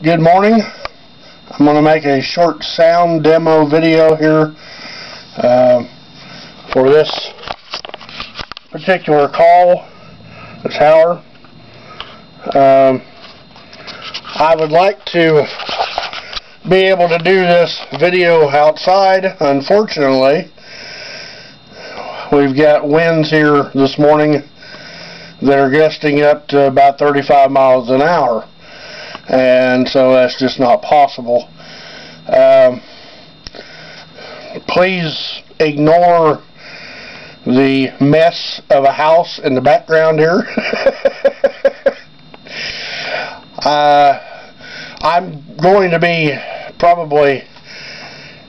Good morning. I'm going to make a short sound demo video here for this particular call, this howler. I would like to be able to do this video outside. Unfortunately, we've got winds here this morning that are gusting up to about 35 miles an hour. And so that's just not possible. Please ignore the mess of a house in the background here. I'm going to be probably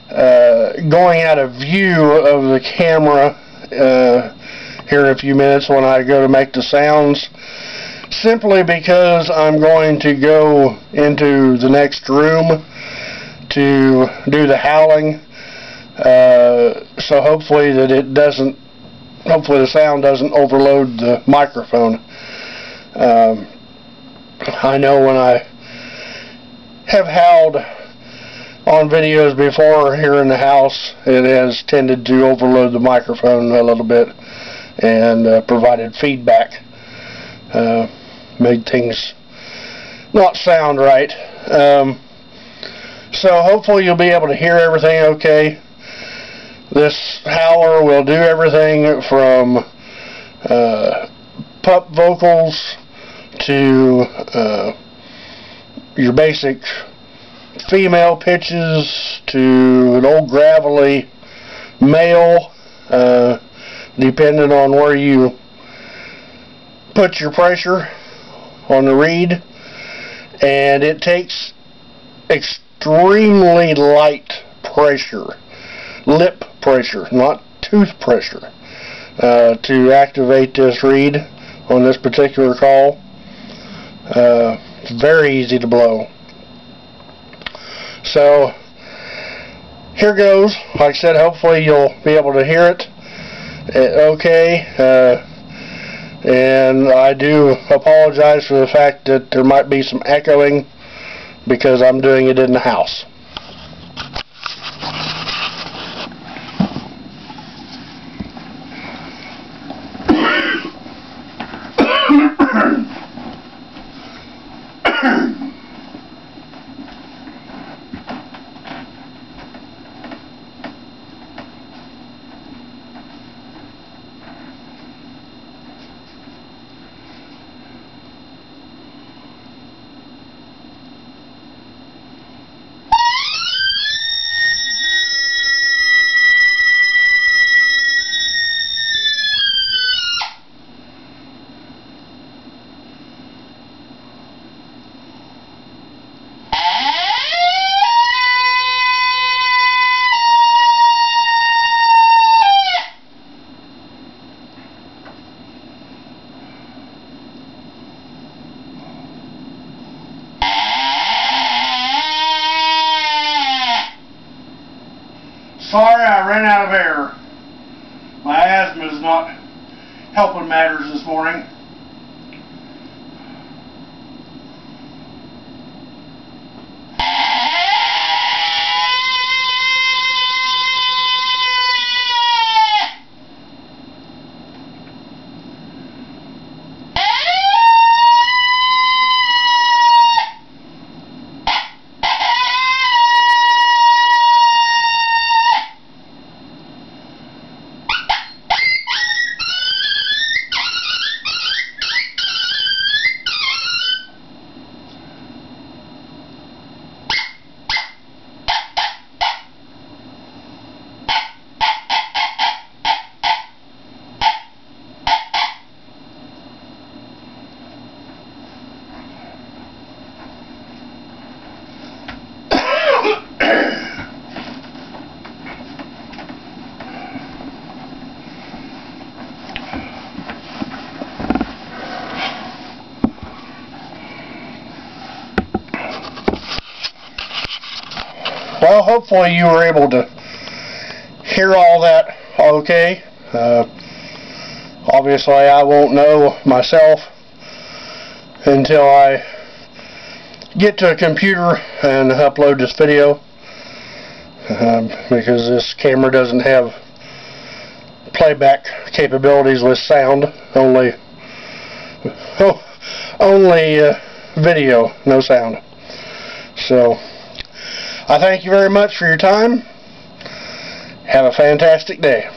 going out of view of the camera here in a few minutes when I go to make the sounds, simply because I'm going to go into the next room to do the howling, so hopefully the sound doesn't overload the microphone. I know when I have howled on videos before here in the house, it has tended to overload the microphone a little bit and provided feedback. Made things not sound right. So hopefully you'll be able to hear everything okay. This howler will do everything from pup vocals to your basic female pitches to an old gravelly male, depending on where you put your pressure on the reed. And it takes extremely light pressure, lip pressure, not tooth pressure, to activate this reed on this particular call. It's very easy to blow. So here goes. Like I said, hopefully you'll be able to hear it okay. And I do apologize for the fact that there might be some echoing because I'm doing it in the house. Sorry, I ran out of air. My asthma is not helping matters this morning. Well, hopefully you were able to hear all that okay. Obviously I won't know myself until I get to a computer and upload this video, because this camera doesn't have playback capabilities with sound, only video, no sound. So I thank you very much for your time. Have a fantastic day.